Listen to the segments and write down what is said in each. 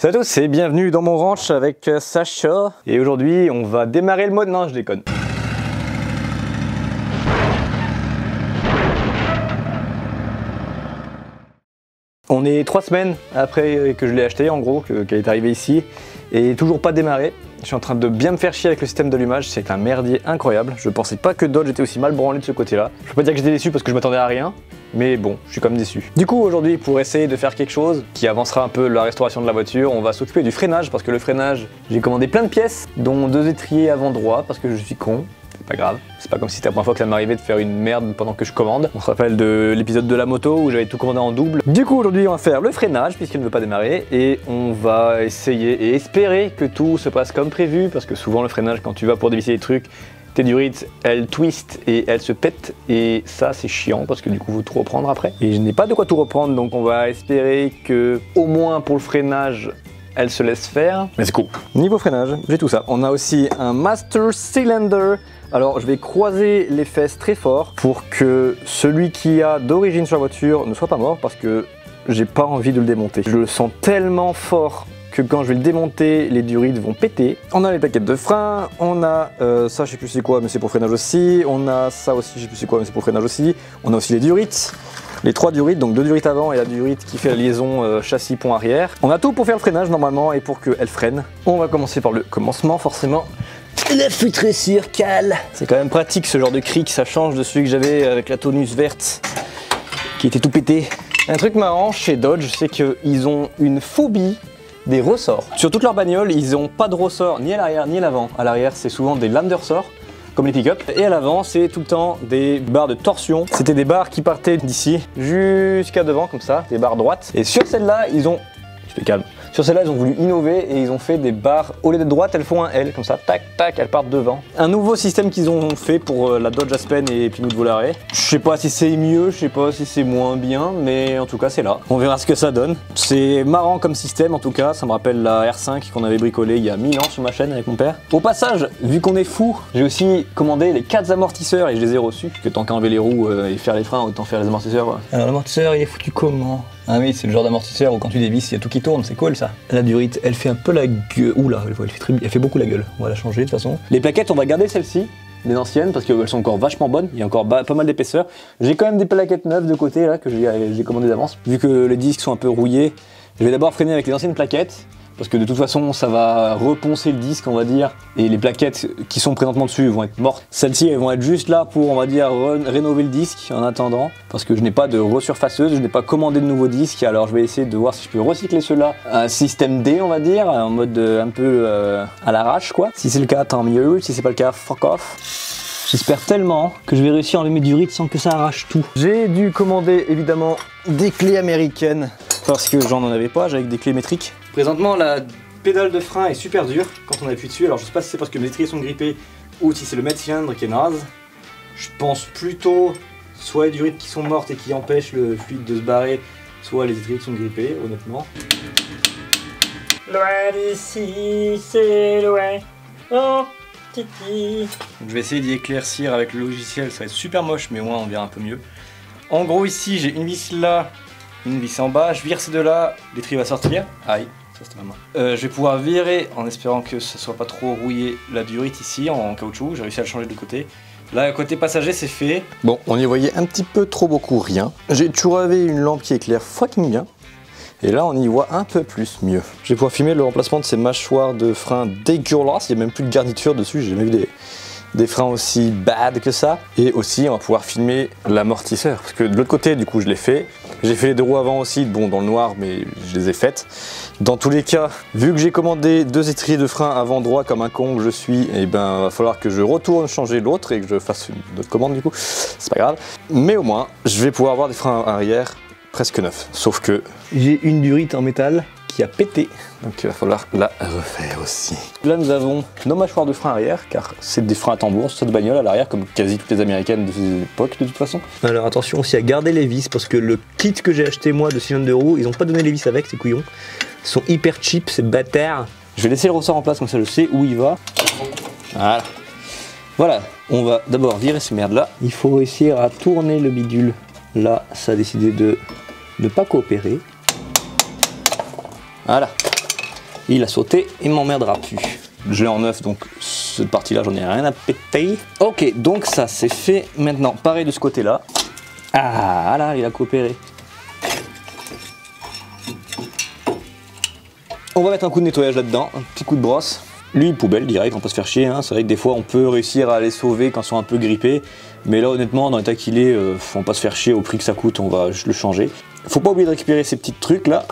Salut à tous et bienvenue dans mon ranch avec Sacha. Et aujourd'hui on va démarrer le mode... Non, je déconne. On est 3 semaines après que je l'ai acheté en gros, qu'elle est arrivée ici. Et toujours pas démarré. Je suis en train de bien me faire chier avec le système d'allumage, c'est un merdier incroyable. Je pensais pas que Dodge était aussi mal branlé de ce côté-là. Je peux pas dire que j'étais déçu parce que je m'attendais à rien. Mais bon, je suis quand même déçu. Du coup, aujourd'hui, pour essayer de faire quelque chose qui avancera un peu la restauration de la voiture, on va s'occuper du freinage, parce que le freinage, j'ai commandé plein de pièces, dont 2 étriers avant droit, parce que je suis con. C'est pas grave, c'est pas comme si c'était la première fois que ça m'arrivait de faire une merde pendant que je commande. On se rappelle de l'épisode de la moto où j'avais tout commandé en double. Du coup, aujourd'hui, on va faire le freinage, puisqu'il ne veut pas démarrer, et on va essayer et espérer que tout se passe comme prévu, parce que souvent, le freinage, quand tu vas pour dévisser les trucs, tes durites, elles twistent et elles se pètent et ça c'est chiant parce que du coup faut tout reprendre après. Et je n'ai pas de quoi tout reprendre donc on va espérer que au moins pour le freinage elle se laisse faire. Mais c'est cool. Niveau freinage, j'ai tout ça. On a aussi un Master Cylinder. Alors je vais croiser les fesses très fort pour que celui qui a d'origine sur la voiture ne soit pas mort parce que j'ai pas envie de le démonter. Je le sens tellement fort que quand je vais le démonter, les durites vont péter. On a les plaquettes de frein, on a ça je sais plus c'est quoi mais c'est pour freinage aussi, on a ça aussi je sais plus c'est quoi mais c'est pour freinage aussi, on a aussi les durites, les 3 durites, donc 2 durites avant et la durite qui fait la liaison châssis-pont arrière. On a tout pour faire le freinage normalement et pour qu'elle freine. On va commencer par le commencement forcément. La filtre circale. C'est quand même pratique ce genre de cric, ça change de celui que j'avais avec la tonus verte qui était tout pété. Un truc marrant chez Dodge c'est qu'ils ont une phobie des ressorts. Sur toute leur bagnole, ils n'ont pas de ressort ni à l'arrière ni à l'avant. À l'arrière, c'est souvent des lames de ressort, comme les pick-up. Et à l'avant, c'est tout le temps des barres de torsion. C'était des barres qui partaient d'ici jusqu'à devant, comme ça, des barres droites. Et sur celle-là, ils ont... Je te calme. Sur celle-là, ils ont voulu innover et ils ont fait des barres, au lieu d'être droites, elles font un L, comme ça, tac, tac, elles partent devant. Un nouveau système qu'ils ont fait pour la Dodge Aspen et Plymouth Volare. Je sais pas si c'est mieux, je sais pas si c'est moins bien, mais en tout cas, c'est là. On verra ce que ça donne. C'est marrant comme système, en tout cas, ça me rappelle la R5 qu'on avait bricolée il y a 1000 ans sur ma chaîne avec mon père. Au passage, vu qu'on est fou, j'ai aussi commandé les 4 amortisseurs et je les ai reçus, puisque tant qu'à enlever les roues et faire les freins, autant faire les amortisseurs. Quoi. Alors l'amortisseur, il est foutu comment ? Ah oui, c'est le genre d'amortisseur où quand tu dévisses, il y a tout qui tourne, c'est cool ça. La durite, elle fait un peu la gueule. Oula, elle fait beaucoup la gueule. On va la changer de toute façon. Les plaquettes, on va garder celles-ci, les anciennes, parce qu'elles sont encore vachement bonnes. Il y a encore pas mal d'épaisseur. J'ai quand même des plaquettes neuves de côté là que j'ai commandées d'avance. Vu que les disques sont un peu rouillés, je vais d'abord freiner avec les anciennes plaquettes. Parce que de toute façon, ça va reponcer le disque, on va dire. Et les plaquettes qui sont présentement dessus vont être mortes. Celles-ci, elles vont être juste là pour, on va dire, rénover le disque en attendant. Parce que je n'ai pas de resurfaceuse, je n'ai pas commandé de nouveaux disques. Alors je vais essayer de voir si je peux recycler ceux-là. Un système D, on va dire, en mode un peu à l'arrache, quoi. Si c'est le cas, tant mieux. Si c'est pas le cas, fuck off. J'espère tellement que je vais réussir à enlever mes durites sans que ça arrache tout. J'ai dû commander, évidemment, des clés américaines. Parce que j'en avais pas, j'avais des clés métriques. Présentement, la pédale de frein est super dure quand on appuie dessus. Alors je sais pas si c'est parce que mes étriers sont grippés ou si c'est le mètre cylindre qui est naze. Je pense plutôt soit les durites qui sont mortes et qui empêchent le fluide de se barrer, soit les étriers qui sont grippés, honnêtement. Loin d'ici, c'est loin. Oh, titi. Je vais essayer d'y éclaircir avec le logiciel, ça va être super moche, mais au moins on verra un peu mieux. En gros, ici, j'ai une vis là. Une vis en bas, je vire ces deux là, l'étrier va sortir. Aïe, ça c'était ma main. Je vais pouvoir virer en espérant que ça soit pas trop rouillé la durite ici en caoutchouc. J'ai réussi à le changer de côté. Là, côté passager, c'est fait. Bon, on y voyait un petit peu trop beaucoup rien. J'ai toujours avait une lampe qui éclaire fucking bien. Et là, on y voit un peu plus mieux. Je vais pouvoir filmer le remplacement de ces mâchoires de frein dégueulasses. Il n'y a même plus de garniture dessus, j'ai jamais vu des freins aussi bad que ça. Et aussi on va pouvoir filmer l'amortisseur parce que de l'autre côté du coup je l'ai fait. J'ai fait les 2 roues avant aussi, bon dans le noir mais je les ai faites. Dans tous les cas, vu que j'ai commandé 2 étriers de frein avant droit comme un con que je suis, et ben va falloir que je retourne changer l'autre et que je fasse une autre commande du coup. C'est pas grave. Mais au moins je vais pouvoir avoir des freins arrière presque neufs. Sauf que j'ai une durite en métal qui a pété, donc il va falloir la refaire aussi. Là nous avons nos mâchoires de frein arrière, car c'est des freins à tambour sur cette bagnole à l'arrière, comme quasi toutes les américaines de ces époques de toute façon. Alors attention aussi à garder les vis, parce que le kit que j'ai acheté moi de cylindre de roue, ils n'ont pas donné les vis avec, ces couillons. Ils sont hyper cheap, ces bâtards. Je vais laisser le ressort en place, comme ça je sais où il va. Voilà. Voilà, on va d'abord virer ces merdes là. Il faut réussir à tourner le bidule. Là, ça a décidé de ne pas coopérer. Voilà. Il a sauté, il m'emmerdera plus. Je l'ai en neuf, donc cette partie-là, j'en ai rien à péter. Ok, donc ça c'est fait. Maintenant, pareil de ce côté-là. Ah là, il a coopéré. On va mettre un coup de nettoyage là-dedans, un petit coup de brosse. Lui, poubelle direct, on peut se faire chier. Hein. C'est vrai que des fois, on peut réussir à les sauver quand ils sont un peu grippés. Mais là, honnêtement, dans l'état qu'il est, on va pas se faire chier au prix que ça coûte, on va le changer. Faut pas oublier de récupérer ces petits trucs là.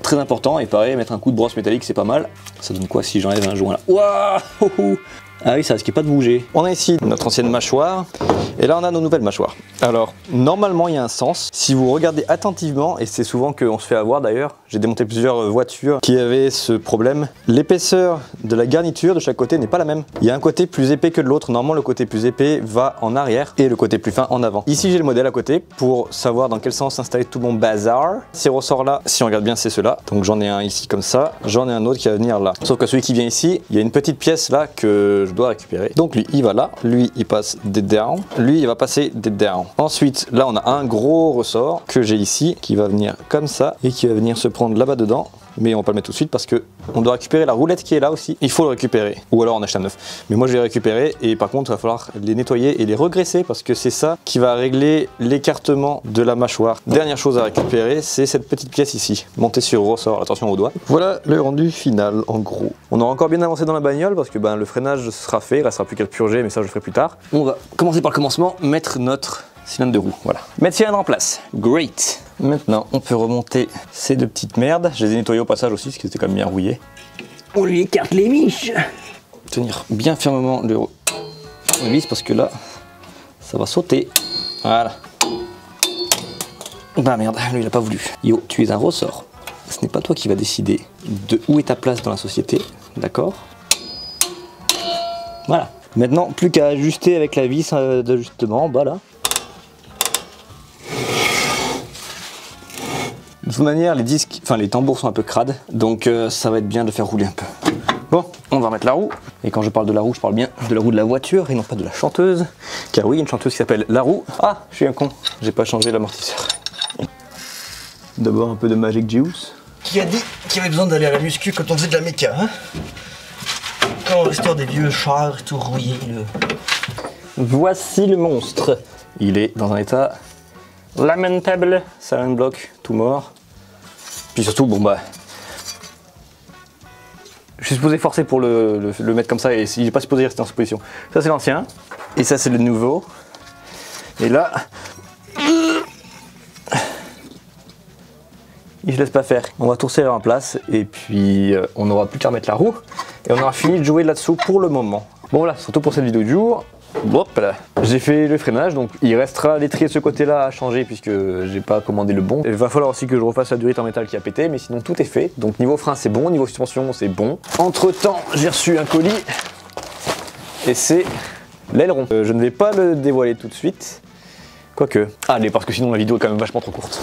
Très important, et pareil, mettre un coup de brosse métallique, c'est pas mal. Ça donne quoi si j'enlève un joint là? Waouh! Ah oui, ça risque pas de bouger. On a ici notre ancienne mâchoire, et là on a nos nouvelles mâchoires. Alors, normalement il y a un sens. Si vous regardez attentivement, et c'est souvent qu'on se fait avoir d'ailleurs, j'ai démonté plusieurs voitures qui avaient ce problème. L'épaisseur de la garniture de chaque côté n'est pas la même. Il y a un côté plus épais que de l'autre. Normalement le côté plus épais va en arrière, et le côté plus fin en avant. Ici j'ai le modèle à côté, pour savoir dans quel sens installer tout mon bazar. Ces ressorts là, si on regarde bien, c'est ceux-là. Donc j'en ai un ici comme ça, j'en ai un autre qui va venir là. Sauf que celui qui vient ici, il y a une petite pièce là que je dois récupérer. Donc lui il va là, lui il passe des down, lui il va passer des down. Ensuite là on a un gros ressort que j'ai ici qui va venir comme ça et qui va venir se prendre là-bas dedans. Mais on va pas le mettre tout de suite parce que on doit récupérer la roulette qui est là aussi. Il faut le récupérer, ou alors on achète un neuf. Mais moi je vais récupérer, et par contre il va falloir les nettoyer et les regraisser parce que c'est ça qui va régler l'écartement de la mâchoire. Dernière chose à récupérer, c'est cette petite pièce ici, montée sur ressort, attention aux doigts. Voilà le rendu final en gros. On aura encore bien avancé dans la bagnole parce que le freinage sera fait, il restera plus qu'à le purger, mais ça je le ferai plus tard. On va commencer par le commencement, mettre notre cylindre de roue, voilà. Mettre cylindre en place, great. Maintenant, on peut remonter ces deux petites merdes. Je les ai nettoyées au passage aussi, parce qu'ils étaient quand même bien rouillés. On lui écarte les miches. Tenir bien fermement le vis, parce que là, ça va sauter. Voilà. Bah merde, lui il a pas voulu. Yo, tu es un ressort. Ce n'est pas toi qui va décider de où est ta place dans la société, d'accord? Voilà. Maintenant, plus qu'à ajuster avec la vis d'ajustement en bas là. De toute manière, les disques, enfin les tambours sont un peu crades, donc ça va être bien de faire rouler un peu. Bon, on va remettre la roue. Et quand je parle de la roue, je parle bien de la roue de la voiture et non pas de la chanteuse. Car oui, il y a une chanteuse qui s'appelle La Roue. Ah, je suis un con, j'ai pas changé l'amortisseur. D'abord un peu de Magic Juice. Qui a dit qu'il y avait besoin d'aller à la muscu quand on faisait de la méca, hein? Quand on restaure des vieux chars tout rouillés. Voici le monstre. Il est dans un état lamentable, silent block, tout mort. Puis surtout, bon bah, je suis supposé forcer pour le mettre comme ça, et il n'est pas supposé rester dans cette position. Ça c'est l'ancien, et ça c'est le nouveau. Et là, il se laisse pas faire. On va tout serrer en place, et puis on n'aura plus qu'à remettre la roue, et on aura fini de jouer là-dessous pour le moment. Bon voilà, surtout pour cette vidéo du jour. Hop là. J'ai fait le freinage, donc il restera l'étrier de ce côté-là à changer puisque j'ai pas commandé le bon. Il va falloir aussi que je refasse la durite en métal qui a pété, mais sinon tout est fait. Donc niveau frein c'est bon, niveau suspension c'est bon. Entre temps, j'ai reçu un colis et c'est l'aileron. Je ne vais pas le dévoiler tout de suite, quoique. Allez, parce que sinon la vidéo est quand même vachement trop courte.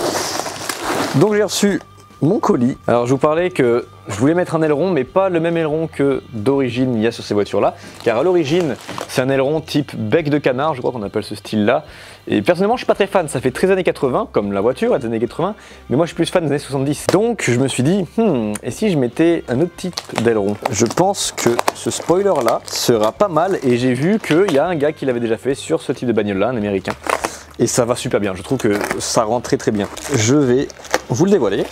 Donc j'ai reçu mon colis. Alors je vous parlais que je voulais mettre un aileron, mais pas le même aileron que d'origine il y a sur ces voitures là, car à l'origine c'est un aileron type bec de canard, je crois qu'on appelle ce style là, et personnellement je suis pas très fan, ça fait très années 80 comme la voiture des années 80, mais moi je suis plus fan des années 70, donc je me suis dit et si je mettais un autre type d'aileron? Je pense que ce spoiler là sera pas mal, et j'ai vu qu'il y a un gars qui l'avait déjà fait sur ce type de bagnole là, un américain, et ça va super bien, je trouve que ça rend très bien. Je vais vous le dévoiler.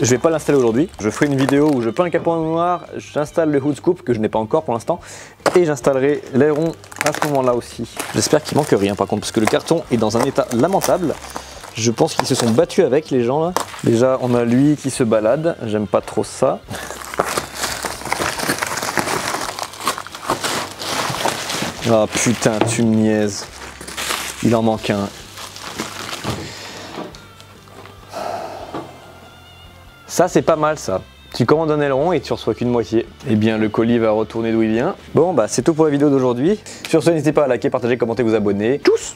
Je vais pas l'installer aujourd'hui, je ferai une vidéo où je peins le capot en noir, j'installe le hood scoop que je n'ai pas encore pour l'instant, et j'installerai l'aileron à ce moment là aussi. J'espère qu'il manque rien par contre, parce que le carton est dans un état lamentable. Je pense qu'ils se sont battus avec les gens là. Déjà on a lui qui se balade, j'aime pas trop ça. Ah putain, tu me niaises. Il en manque un. Ça c'est pas mal ça. Tu commandes un aileron et tu reçois qu'une moitié. Eh bien le colis va retourner d'où il vient. Bon bah c'est tout pour la vidéo d'aujourd'hui. Sur ce, n'hésitez pas à liker, partager, commenter, vous abonner. Tchuss!